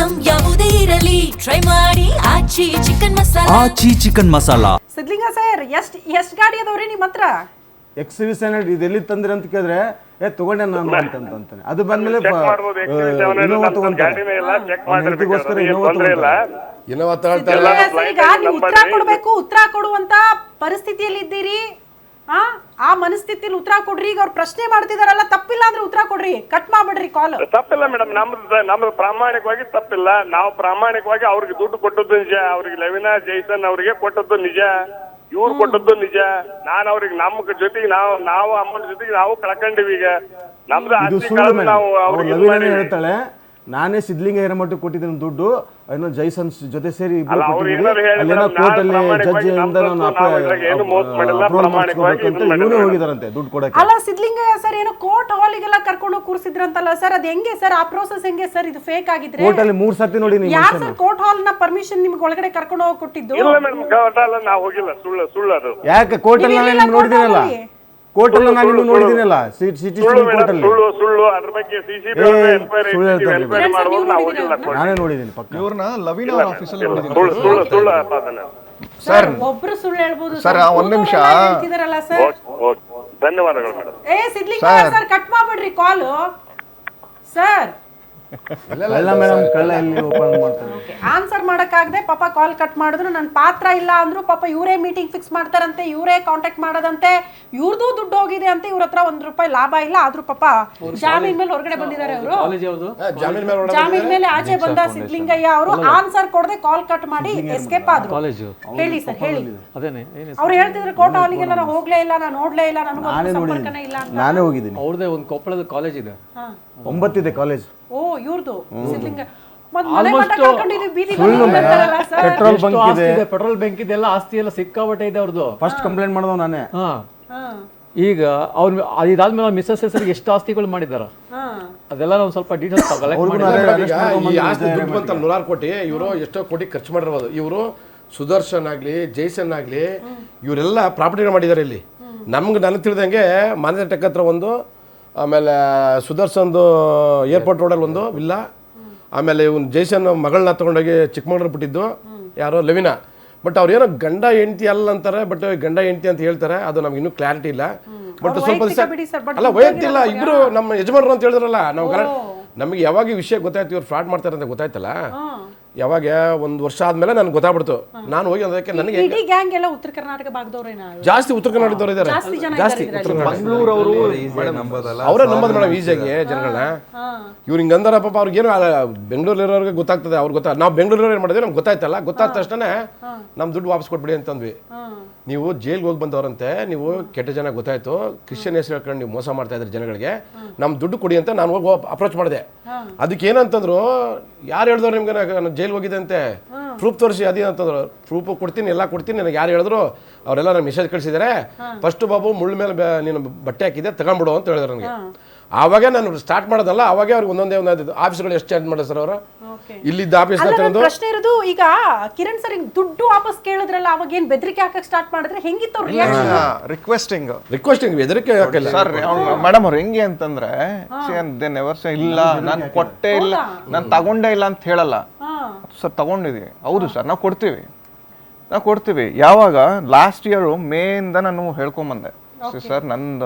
Item ಯಾವುದೇ ಇರಲಿ try ಮಾಡಿ ಆಚಿ ಚಿಕನ್ ಮಸಾಲಾ. ಆಚಿ ಚಿಕನ್ ಮಸಾಲಾ. ಸಿದ್ಲಿಂಗ ಸರ್ ಎಷ್ಟ್ ಗಾಡಿ ಅದಾವ್ರಿ ನಿಮ್ಮ ಹತ್ರ? XUV700 ಇದು ಎಲ್ಲಿ ತಂದ್ರಿ ಅಂತ ಕೇಳಿದ್ರೆ ತಗೊಂಡೆ ನಾನು ಅಂತಾನೆ. ಅದು ಬಂದ್ಮೇಲೆ ಇನೋವಾ ತಗೊಂತಾರೆ. ಉತ್ತರ ಕೊಡ್ಬೇಕು, ಉತ್ತರ ಕೊಡುವಂತ ಪರಿಸ್ಥಿತಿಯಲ್ಲಿ ಇದ್ದೀರಿ. ಆ ಮನಸ್ಥಿತಿಯಲ್ಲಿ ಉತ್ತರ ಕೊಡ್ರಿ. ಈಗ ಅವ್ರು ಪ್ರಶ್ನೆ ಮಾಡ್ತಿದಾರಲ್ಲ, ತಪ್ಪಿಲ್ಲ ಅಂದ್ರೆ ಉತ್ತರ ಕೊಡ್ರಿ, ಕಟ್ ಮಾಡ್ಬಿಡ್ರಿ ಕಾಲ್. ತಪ್ಪಿಲ್ಲ ಮೇಡಮ್, ನಮ್ದು ಪ್ರಾಮಾಣಿಕವಾಗಿ ತಪ್ಪಿಲ್ಲ. ನಾವು ಪ್ರಾಮಾಣಿಕವಾಗಿ ಅವ್ರಿಗೆ ದುಡ್ಡು ಕೊಟ್ಟದ್ದು ನಿಜ, ಅವ್ರಿಗೆ ಲವಿನಾ ಜೈಸನ್ ಅವ್ರಿಗೆ ಕೊಟ್ಟದ್ದು ನಿಜ, ಇವ್ರು ಕೊಟ್ಟದ್ದು ನಿಜ. ನಾನು ಅವ್ರಿಗೆ ನಮ್ಮ ಜೊತೆಗೆ ನಾವು ಅಮ್ಮನ ಜೊತೆಗೆ ನಾವು ಕಳ್ಕೊಂಡಿವಿ. ಈಗ ನಮ್ದು ಹೇಳ್ತಾಳೆ, ನಾನೇ ಸಿದ್ಲಿಂಗ ಹಿರೇಮಠ ಕೊಟ್ಟಿದ್ದೀನಿ ದುಡ್ಡು, ಏನೋ ಜೈಸನ್ ಜೊತೆ ಸೇರಿ ಹೋಗಿದಾರಂತೆ ದುಡ್ಡು ಕೊಡಕ್ಕೆ. ಅಲ್ಲ ಸಿದ್ಲಿಂಗ ಸರ್ ಏನೋ ಕೋರ್ಟ್ ಹಾಲಿಗೆಲ್ಲ ಕರ್ಕೊಂಡು ಕೂರಿಸಿದ್ರಂತಲ್ಲ ಸರ್, ಅದ್ ಹೆಂಗೆ ಸರ್? ಆ ಪ್ರೋಸೆಸ್ ಹೆಂಗೆ ಸರ್? ಇದು ಫೇಕ್ ಆಗಿದ್ರೆ ಕೋರ್ಟ್ ಅಲ್ಲಿ 3 ಸರ್ತಿ ನೋಡಿ. ಯಾರು ಸರ್ ಕೋರ್ಟ್ ಹಾಲ್ ನ ಪರ್ಮಿಷನ್ ನಿಮ್ಗೆ ಒಳಗಡೆ ಕರ್ಕೊಂಡು ಹೋಗಿ ಕೊಟ್ಟಿದ್ದು? ಇಲ್ಲ ಮೇಡಮ್, ಕೋರ್ಟ್ ಹಾಲ್ ನಾವು ಹೋಗಿಲ್ಲ, ಸುಳ್ಳು ಅದು. ಯಾಕೆ ಕೋರ್ಟ್ ಅಲ್ಲಿ ನಾನು ನೋಡಿದ್ದೀನಲ್ಲ, ಕೋರ್ಟ್ ಅಲ್ಲಿ ನಾನು ನಿಮ್ಗೆ ನೋಡಿದ್ದೀನಲ್ಲ, ಸಿಟಿ ಕೋರ್ಟ್ ಅಲ್ಲಿ ಸುಳ್ಳು. ಅದ್ರ ಬಗ್ಗೆ ನಾನೇ ನೋಡಿದ್ದೀನಿ ಪಕ್ಕ. ಇವ್ರನ್ನ ಲವಿನಾ ಅವ್ರ ಆಫೀಸ್ ಅಲ್ಲಿ ನೋಡಿದ್ದೀನಿ ಸರ್. ಒಬ್ರು ಸುಳ್ಳು ಹೇಳ್ಬೋದು ಸರ್. ಒಂದ್ ನಿಮಿಷ ಹೇಳ್ತಿದಾರಲ್ಲ ಸರ್. ಧನ್ಯವಾದಗಳು ಮೇಡಮ್. ಸಿದ್ಲಿಂಗ ಸರ್ ಕಟ್ ಮಾಡ್ಬಿಡ್ರಿ ಕಾಲ್ ಸರ್. ಇಲ್ಲ ಮೇಡಮ್, ಕಳ್ಳ ಎಲ್ಲಿ ಓಪನ್ ಮಾಡ್ತಾರೆ. ಆನ್ಸರ್ ಮಾಡಕ್ಕಾಗದೆ ಪಾಪ ಕಾಲ್ ಕಟ್ ಮಾಡಿದ್ರು. ನನ್ನ ಪಾತ್ರ ಇಲ್ಲ ಅಂದ್ರು ಪಾಪ ಇವರೇ ಮೀಟಿಂಗ್ ಫಿಕ್ಸ್ ಮಾಡ್ತಾರಂತೆ, ಇವರೇ ಕಾಂಟ್ಯಾಕ್ಟ್ ಮಾಡೋದಂತೆ, ಇವ್ರದ್ದು ದುಡ್ಡು ಹೋಗಿದೆ ಅಂತ. ಇವ್ರ ಹತ್ರ ₹1 ಲಾಭ ಇಲ್ಲ, ಆದ್ರೂ ಪಾಪ ಜಾಮೀನ್ ಮೇಲೆ ಹೊರಗಡೆ ಬಂದಿದ್ದಾರೆ ಅವರು. ಜಾಮೀನ್ ಮೇಲೆ ಆಚೆ ಬಂದ ಸಿದ್ಲಿಂಗಯ್ಯ ಅವರು ಆನ್ಸರ್ ಕೊಡದೆ ಕಾಲ್ ಕಟ್ ಮಾಡಿ ಎಸ್ಕೇಪ್ ಆದ್ರು. ಹೇಳಿ ಸರ್, ಹೇಳಿ. ಅವ್ರು ಹೇಳ್ತಿದ್ರು ಕೋರ್ಟ್ ಹಾಲಿಗೆ ನಾನು ಹೋಗ್ಲೇ ಇಲ್ಲ, ನಾನು ನೋಡ್ಲೇ ಇಲ್ಲ, ನನಗೂ ಸಂಪರ್ಕನೇ ಇಲ್ಲ ಅಂತ. ನಾನೇ ಹೋಗಿದ್ದೀನಿ. ಅವ್ರದೇ ಒಂದು ಕೊಪ್ಪಳದ ಕಾಲೇಜ್ ಇದೆ, 9 ಇದೆ ಕಾಲೇಜ್. ಓ ಇವ್ರದ್ದು ಸಿದ್ಲಿಂಗ. ಪೆಟ್ರೋಲ್ ಬಂಕ್ ಇದೆ, ಎಲ್ಲ ಆಸ್ತಿ ಎಲ್ಲ ಸಿಕ್ಕಾಪಟ್ಟೆ ಇದೆ ಅವ್ರದ್ದು. ಫಸ್ಟ್ ಕಂಪ್ಲೇಂಟ್ ಮಾಡಿದವ ನಾನೇ. ಈಗ ಅವ್ರು ಇದಾದ್ಮೇಲೆ ಮಿಸ್ಸಸ್ ಹೆಸರಿಗೆ ಎಷ್ಟು ಆಸ್ತಿಗಳು ಮಾಡಿದಾರ ಅದೆಲ್ಲ ನಾವು ಸ್ವಲ್ಪ ಡೀಟೇಲ್ಸ್ ದುಡ್ಡು 100 ಕೋಟಿ ಇವರು ಎಷ್ಟೋ ಕೋಟಿ ಖರ್ಚು ಮಾಡಿರ್ಬೋದು. ಇವರು ಸುದರ್ಶನ್ ಆಗ್ಲಿ, ಜೈಸನ್ ಆಗ್ಲಿ, ಇವರೆಲ್ಲ ಪ್ರಾಪರ್ಟಿನ ಮಾಡಿದ್ದಾರೆ ಇಲ್ಲಿ. ನನಗೆ ತಿಳಿದಂಗೆ ಮಾನ್ಯ ಟೆಕ್ ಹತ್ರ ಒಂದು, ಆಮೇಲೆ ಸುದರ್ಶನ್ದು ಏರ್ಪೋರ್ಟ್ ರೋಡಲ್ಲಿ ಒಂದು ವಿಲ್ಲ, ಆಮೇಲೆ ಇವನು ಜೈಸನ್ ಮಗಳನ್ನ ತೊಗೊಂಡೋಗಿ ಚಿಕ್ಕಮಗಳೂರು ಬಿಟ್ಟಿದ್ದು ಯಾರೋ ಲವಿನಾ. ಬಟ್ ಅವ್ರು ಏನೋ ಗಂಡ ಹೆಂಡತಿ ಅಲ್ಲ ಅಂತಾರೆ, ಬಟ್ ಗಂಡ ಹೆಂಡತಿ ಅಂತ ಹೇಳ್ತಾರೆ. ಅದು ನಮ್ಗೆ ಇನ್ನೂ ಕ್ಲಾರಿಟಿ ಇಲ್ಲ. ಬಟ್ ಸ್ವಲ್ಪ ದಿವಸ ಅಲ್ಲ ವೈಯಕ್ತಿಕ ಇಲ್ಲ, ಇಬ್ರು ನಮ್ಮ ಯಜಮಾನರು ಅಂತ ಹೇಳಿದ್ರಲ್ಲ, ನಾವು ನಮಗೆ ಯಾವಾಗ ಈ ವಿಷಯ ಗೊತ್ತಾಯ್ತು ಇವ್ರು ಫ್ರಾಡ್ ಮಾಡ್ತಾರೆ ಅಂತ ಗೊತ್ತಾಯ್ತಲ್ಲ, ಯಾವಾಗ 1 ವರ್ಷ ಆದ್ಮೇಲೆ ನನ್ಗೆ ಗೊತ್ತಾಗ್ಬಿಡ್ತು. ನಾನು ಹೋಗಿ ಅದಕ್ಕೆ ನನಗೆ ಉತ್ತರ ಕರ್ನಾಟಕ ಭಾಗದವ್ರೇನಾ ಜಾಸ್ತಿ ಉತ್ತರ ಕರ್ನಾಟಕದವ್ರು ಇದ್ದಾರೆ, ಜಾಸ್ತಿ ಮಂಗಳೂರು ಅವರು ಅವರೇ ನಂಬೋದು ಮೇಡಮ್ ಈಸಿಯಾಗಿ ಜನಗಳನ್ನ. ಇವ್ರು ಹಿಂಗೆ ಅಂದಾರ ಪಾಪ ಅವ್ರಿಗೇನು ಬೆಂಗಳೂರಿರೋರಿಗೆ ಗೊತ್ತಾಗ್ತದೆ, ಅವ್ರಿಗೆ ನಾವು ಬೆಂಗಳೂರಿರೋ ಏನು ಮಾಡಿದ್ವಿ ನಮ್ಗೆ ಗೊತ್ತಾಯ್ತಲ್ಲ, ಗೊತ್ತಾದ ತಕ್ಷಣ ನಮ್ಮ ದುಡ್ಡು ವಾಪಸ್ ಕೊಟ್ಬಿಡಿ ಅಂತಂದ್ವಿ. ನೀವು ಜೈಲ್ಗೆ ಹೋಗಿ ಬಂದವರಂತೆ, ನೀವು ಕೆಟ್ಟ ಜನ ಗೊತ್ತಾಯ್ತು, ಕ್ರಿಶ್ಚಿಯನ್ ಹೆಸರು ಹೇಳ್ಕೊಂಡು ನೀವು ಮೋಸ ಮಾಡ್ತಾ ಇದ್ರಿ ಜನಗಳಿಗೆ, ನಮ್ಮ ದುಡ್ಡು ಕೊಡಿ ಅಂತ ನಾನು ಹೋಗಿ ಅಪ್ರೋಚ್ ಮಾಡಿದೆ. ಅದಕ್ಕೆ ಏನಂತಂದ್ರು, ಯಾರು ಹೇಳಿದ್ರು ನಿಮ್ಗೆ ನಾನು ಜೈಲ್ ಹೋಗಿದೆ ಅಂತೆ, ಪ್ರೂಫ್ ತೋರಿಸಿ ಅದೇನಂತಂದ್ರು. ಪ್ರೂಫ್ ಕೊಡ್ತೀನಿ, ಎಲ್ಲ ಕೊಡ್ತೀನಿ, ನನಗೆ ಯಾರು ಹೇಳಿದ್ರು ಅವರೆಲ್ಲ ನನಗೆ ಮೆಸೇಜ್ ಕಳಿಸಿದ್ದಾರೆ. ಫಸ್ಟ್ ಬಾಬು ಮುಳ್ಳು ಮೇಲೆ ನೀನು ಬಟ್ಟೆ ಹಾಕಿದೆ ತಗೊಂಡ್ಬಿಡು ಅಂತ ಹೇಳಿದ್ರು ನನಗೆ. ಆವಾಗ ನಾನು ಸ್ಟಾರ್ಟ್ ಮಾಡೋದಲ್ಲ, ಅವಾಗ ಅವ್ರಿಗೆ ಒಂದೊಂದೇ ಆಫೀಸ್ಗಳು ಎಷ್ಟು ಚಾರ್ಜ್ ಮಾಡಿದ್ರು ಸರ್ ಅವರು. ಇಲ್ಲಿದ್ದ ಆಫೀಸ್ ಪ್ರಶ್ನೆ ಇರೋದು, ಈಗ ಕಿರಣ್ ಸರ್ ದುಡ್ಡು ವಾಪಸ್ ಕೇಳಿದ್ರಲ್ಲ, ಅವಾಗ ಏನ್ ಬೆದರಿಕೆ ಹಾಕಕ್ ಸ್ಟಾರ್ಟ್ ಮಾಡಿದ್ರೆ ಹೆಂಗಿತ್ತು ರಿಕ್ವೆಸ್ಟಿಂಗ್ ಬೆದರಿಕೆ ಹಾಕಿಲ್ಲ ಸರ್. ಮೇಡಮ್ ಅವ್ರು ಹೆಂಗೆ ಅಂತಂದ್ರೆ, ಇಲ್ಲ ನಾನು ಕೊಟ್ಟೇ ಇಲ್ಲ, ನಾನು ತಗೊಂಡೇ ಇಲ್ಲ ಅಂತ ಹೇಳಲ್ಲ ಸರ್. ತಗೊಂಡಿದೀವಿ, ಹೌದು ಸರ್, ನಾವು ಕೊಡ್ತೀವಿ. ಯಾವಾಗ ಲಾಸ್ಟ್ ಇಯರ್ ಮೇಯಿಂದ ನಾನು ಹೇಳ್ಕೊಂಬಂದೆ ಸರ್, ನನ್ನ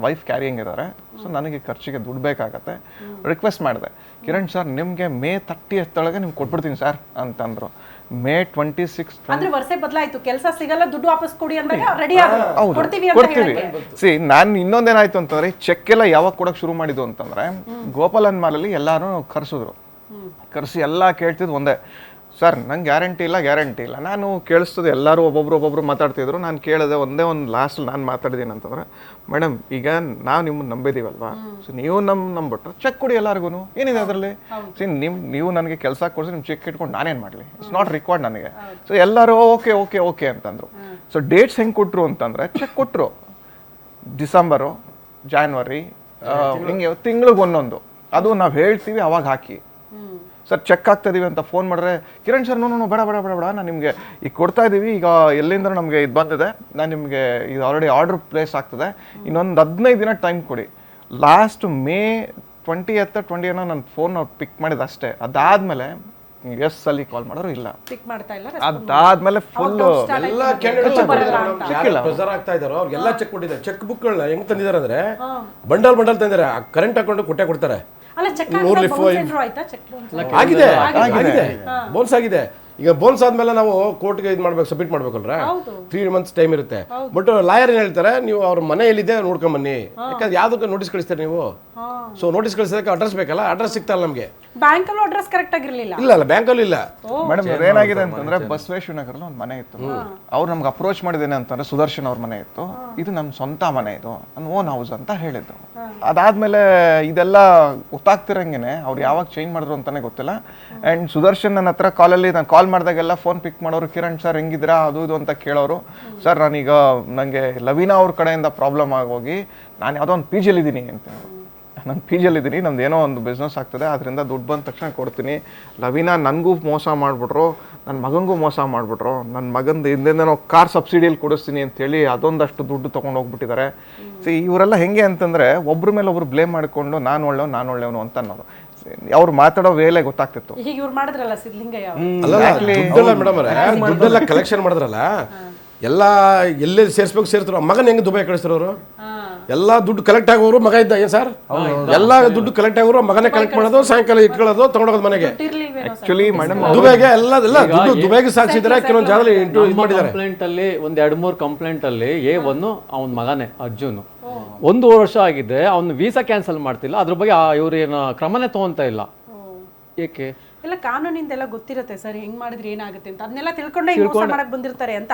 ವೈಫ್ ಕ್ಯಾರಿಯಿಂಗ್ ಇದ್ದಾರೆ, ಸೊ ನನಗೆ ಖರ್ಚಿಗೆ ದುಡ್ಡು ಬೇಕಾಗತ್ತೆ, ರಿಕ್ವೆಸ್ಟ್ ಮಾಡಿದೆ. ಕಿರಣ್ ಸರ್ ನಿಮಗೆ May 30 ನಿಮ್ಗೆ ಕೊಟ್ಬಿಡ್ತೀನಿ ಸರ್ ಅಂತಂದ್ರು. May 26 ವರ್ಷ ಬದಲಾಯ್ತು, ಕೆಲಸ ಸಿಗಲ್ಲ, ದುಡ್ಡು ವಾಪಸ್ ಕೊಡಿ ಅಂದಾಗ ರೆಡಿ ಕೊಡ್ತೀವಿ. ಸಿ ನಾನು ಇನ್ನೊಂದೇನಾಯ್ತು ಅಂತಂದ್ರೆ, ಚೆಕ್ ಎಲ್ಲ ಯಾವಾಗ ಕೊಡೋಕೆ ಶುರು ಮಾಡಿದ್ದು ಅಂತಂದ್ರೆ, ಗೋಪಾಲನ್ ಮಾಲಲ್ಲಿ ಎಲ್ಲರೂ ಕರೆಸಿ ಎಲ್ಲ ಕೇಳ್ತಿದ್ದು ಒಂದೇ, ಸರ್ ನಂಗೆ ಗ್ಯಾರಂಟಿ ಇಲ್ಲ. ನಾನು ಕೇಳಿಸ್ತದೆ, ಎಲ್ಲರೂ ಒಬ್ಬೊಬ್ರು ಮಾತಾಡ್ತಿದ್ರು. ನಾನು ಕೇಳಿದೆ, ಒಂದೇ ಒಂದು ಲಾಸ್ಟ್ ನಾನು ಮಾತಾಡಿದ್ದೀನಿ ಅಂತಂದ್ರೆ, ಮೇಡಮ್ ಈಗ ನಾವು ನಿಮ್ಮನ್ನು ನಂಬಿದ್ದೀವಲ್ವಾ, ಸೊ ನೀವು ನಂಬಿಟ್ಟು ಚೆಕ್ ಕೊಡಿ ಎಲ್ಲರಿಗೂ, ಏನಿದೆ ಅದರಲ್ಲಿ. ಸಿ ನೀವು ನನಗೆ ಕೆಲಸ ಕೊಡಿಸಿ ನಿಮ್ಮ ಚೆಕ್ ಇಟ್ಕೊಂಡು ನಾನೇನು ಮಾಡಲಿ, ಇಟ್ಸ್ ನಾಟ್ ರಿಕ್ವೈರ್ಡ್ ನನಗೆ. ಸೊ ಎಲ್ಲರೂ ಓಕೆ ಅಂತಂದರು. ಸೊ ಡೇಟ್ಸ್ ಹೆಂಗೆ ಕೊಟ್ಟರು ಅಂತಂದರೆ, ಚೆಕ್ ಕೊಟ್ಟರು ಡಿಸೆಂಬರು, ಜಾನ್ವರಿ, ಹಿಂಗೆ ತಿಂಗ್ಳಿಗೆ ಒಂದೊಂದು, ಅದು ನಾವು ಹೇಳ್ತೀವಿ ಅವಾಗ ಹಾಕಿ. ಸರ್ ಚೆಕ್ ಆಗ್ತಾ ಇದೀವಿ ಅಂತ ಫೋನ್ ಮಾಡಿದ್ರೆ, ಕಿರಣ್ ಸರ್ ನೋ ಬೇಡ ನಾನು ನಿಮಗೆ ಈಗ ಕೊಡ್ತಾ ಇದ್ದೀವಿ, ಈಗ ಎಲ್ಲಿಂದ ನಮಗೆ ಇದು ಬಂದಿದೆ, ನಾನು ನಿಮಗೆ ಇದು ಆಲ್ರೆಡಿ ಆರ್ಡರ್ ಪ್ಲೇಸ್ ಆಗ್ತದೆ, ಇನ್ನೊಂದು 15 ದಿನ ಟೈಮ್ ಕೊಡಿ. ಲಾಸ್ಟ್ May 20 ನನ್ನ ಫೋನ್ ಅವ್ರು ಪಿಕ್ ಮಾಡಿದ ಅಷ್ಟೇ. ಅದಾದ್ಮೇಲೆ ಎಸ್ ಅಲ್ಲಿ ಕಾಲ್ ಮಾಡೋರು ಇಲ್ಲ. ಪಿಕ್ ಮಾಡ್ತಾ ಇಲ್ಲ. ಅದಾದ್ಮೇಲೆ ಫುಲ್ ಎಲ್ಲ ಕ್ಯಾಂಡಿಡೇಟ್ ಪ್ರೆಸರ್ ಆಗ್ತಾ ಇದಾರೋ ಅವ್ರಿಗೆಲ್ಲ ಚೆಕ್ ಕೊಟ್ಟಿದ್ದಾರೆ. ಚೆಕ್ ಬುಕ್ಗಳನ್ನ ಹೆಂಗ್ ತಂದಿದ್ದಾರೆ ಅಂದ್ರೆ ಬಂಡಲ್ ತಂದಿದ್ದಾರೆ. ಕರೆಂಟ್ ಅಕೌಂಟ್ ಕೊಡ್ತಾರೆ. ಅಲ್ಲ ಚೆಕ್ ಆಯ್ತಾ? ಚೆಕ್ ಆಗಿದೆ ಬೋನ್ಸ್ ಆಗಿದೆ. ಈಗ ಬೋನ್ಸ್ ಆದ್ಮೇಲೆ ನಾವು ಕೋರ್ಟ್ಗೆ ಇದು ಮಾಡ್ಬೇಕು, ಸಬ್ಮಿಟ್ ಮಾಡ್ಬೇಕಲ್ರ, 3 months ಟೈಮ್ ಇರುತ್ತೆ. ಬಟ್ ಲಾಯರ್ ಏನ್ ಹೇಳ್ತಾರೆ, ನೀವು ಅವ್ರ ಮನೆ ಎಲ್ಲಿದೆ ನೋಡ್ಕೊಂಡ್ ಬನ್ನಿ. ಯಾಕಂದ್ರೆ ಯಾವ್ದಕ್ಕೆ ನೋಟಿಸ್ ಕಳಿಸ್ತಾರೆ ನೀವು? ಸೊ ನೋಟಿಸ್ ಕಳಿಸೋದಕ್ಕೆ ಅಡ್ರೆಸ್ ಬೇಕಲ್ಲ, ಅಡ್ರೆಸ್ ಸಿಗ್ತಲ್ಲ ನಮ್ಗೆ. ಬ್ಯಾಂಕಲ್ಲೂ ಅಡ್ರೆಸ್ ಕರೆಕ್ಟ್ ಆಗಿರ್ಲಿಲ್ಲ. ಇಲ್ಲ ಬ್ಯಾಂಕಲ್ಲೂ ಇಲ್ಲ. ಮೇಡಮ್ ಏನಾಗಿದೆ ಅಂತಂದ್ರೆ ಬಸವೇಶ್ವರ ನಗರಲ್ಲಿ ಒಂದು ಮನೆ ಇತ್ತು. ಅವ್ರು ನಮ್ಗೆ ಅಪ್ರೋಚ್ ಮಾಡಿದ್ದೇನೆ ಅಂತಂದ್ರೆ ಸುದರ್ಶನ್ ಅವ್ರ ಮನೆ ಇತ್ತು, ಇದು ನಮ್ಮ ಸ್ವಂತ ಮನೆ, ಇದು ನನ್ನ ಓನ್ ಹೌಸ್ ಅಂತ ಹೇಳಿದ್ರು. ಅದಾದ್ಮೇಲೆ ಇದೆಲ್ಲ ಗೊತ್ತಾಗ್ತಿರಂಗೆನೆ ಅವ್ರು ಯಾವಾಗ ಚೇಂಜ್ ಮಾಡಿದ್ರು ಅಂತಾನೆ ಗೊತ್ತಿಲ್ಲ. ಅಂಡ್ ಸುದರ್ಶನ್ ನನ್ನ ಹತ್ರ ಕಾಲಲ್ಲಿ ನಾನು ಕಾಲ್ ಮಾಡಿದಾಗೆಲ್ಲ ಫೋನ್ ಪಿಕ್ ಮಾಡೋರು, ಕಿರಣ್ ಸರ್ ಹೆಂಗಿದ್ರಾ ಅದು ಇದು ಅಂತ ಕೇಳೋರು. ಸರ್ ನಾನೀಗ ನನಗೆ ಲವೀನಾ ಅವ್ರ ಕಡೆಯಿಂದ ಪ್ರಾಬ್ಲಮ್ ಆಗೋಗಿ ನಾನು ಯಾವುದೋ ಒಂದು ಪಿ ಜಿಲಿದ್ದೀನಿ ಅಂತ. ನಾನು ಪಿ ಜಿಲಿದ್ದೀನಿ, ನಮ್ದು ಏನೋ ಒಂದು ಬಿಸ್ನೆಸ್ ಆಗ್ತದೆ, ಅದರಿಂದ ದುಡ್ಡು ಬಂದ ತಕ್ಷಣ ಕೊಡ್ತೀನಿ. ಲವೀನಾ ನನಗೂ ಮೋಸ ಮಾಡಿಬಿಟ್ರು, ನನ್ನ ಮಗನಿಗೂ ಮೋಸ ಮಾಡಿಬಿಟ್ರು, ನನ್ನ ಮಗಂದು ಹಿಂದಿಂದ ನಾವು ಕಾರ್ ಸಬ್ಸಿಡಿಯಲ್ಲಿ ಕೊಡಿಸ್ತೀನಿ ಅಂತೇಳಿ ಅದೊಂದಷ್ಟು ದುಡ್ಡು ತೊಗೊಂಡು ಹೋಗ್ಬಿಟ್ಟಿದ್ದಾರೆ. ಇವರೆಲ್ಲ ಹೆಂಗೆ ಅಂತಂದರೆ ಒಬ್ರ ಮೇಲೆ ಒಬ್ರು ಬ್ಲೇಮ್ ಮಾಡಿಕೊಂಡು ನಾನು ಒಳ್ಳೆಯವನು ಅಂತ ಅನ್ನೋರು. ಅವ್ರು ಮಾತಾಡೋ ವೇಳೆ ಗೊತ್ತಾಗ್ತಿತ್ತು. ಈಗ ಇವ್ರು ಮಾಡಿದ್ರಲ್ಲ ಸಿದ್ಲಿಂಗಯ್ಯ ದುಡ್ಡೆಲ್ಲ ಮೇಡಮ್ ದುಡ್ಡೆಲ್ಲ ಕಲೆಕ್ಷನ್ ಮಾಡಿದ್ರಲ್ಲ, ಎಲ್ಲ ಎಲ್ಲೇ ಸೇರಿಸ್ತಾರೋ ಮಗನ ಹೆಂಗೆ ದುಬೈ ಕಳಿಸ್ತಾರವರು. ಎಲ್ಲ ದುಡ್ಡು ಕಲೆಕ್ಟ್ ಆಗೋರು ಮಗ ಇದ್ದ ಏನ್ ಸರ್, ಎಲ್ಲ ದುಡ್ಡು ಕಲೆಕ್ಟ್ ಆಗೋರು ಮಗನೇ ಕಲೆಕ್ಟ್ ಮಾಡೋದು, ಸಾಯಂಕಾಲ ಇಟ್ಕೊಳ್ಳೋದು, ತಗೊಂಡೋಗೋದು ಮನೆಗೆ. ಆಕ್ಚುಲಿ ಮೇಡಮ್ ದುಬೈಗೆ ಎಲ್ಲ ದುಬೈಗೆ ಸಾಗಿಸಿದ್ರೆ ಕೆಲವೊಂದು ಜಾಗದಲ್ಲಿ ಕಂಪ್ಲೇಂಟ್ ಅಲ್ಲಿ 1-2-3 ಕಂಪ್ಲೇಂಟ್ ಅಲ್ಲಿ A1 ಅವನ ಮಗನೇ ಅರ್ಜುನ್ 1 ವರ್ಷ ಆಗಿದೆ, ಅವ್ನು ವೀಸಾ ಕ್ಯಾನ್ಸಲ್ ಮಾಡ್ತಿಲ್ಲ. ಅದ್ರ ಬಗ್ಗೆ ಇವ್ರು ಏನು ಕ್ರಮನೇ ತಗೊಂತ ಇಲ್ಲ. ಏಕೆ? ಎಲ್ಲ ಕಾನೂನಿಂದ ಎಲ್ಲ ಗೊತ್ತಿರುತ್ತೆ ಸರ್, ಹೆಂಗ್ ಮಾಡಿದ್ರೆ ಏನಾಗುತ್ತೆ ಅಂತ. ಅದನ್ನೆಲ್ಲ ತಿಳ್ಕೊಂಡೆ ಮೋಸ ಮಾಡಕ್ ಬಂದಿರ್ತಾರೆ ಅಂತ.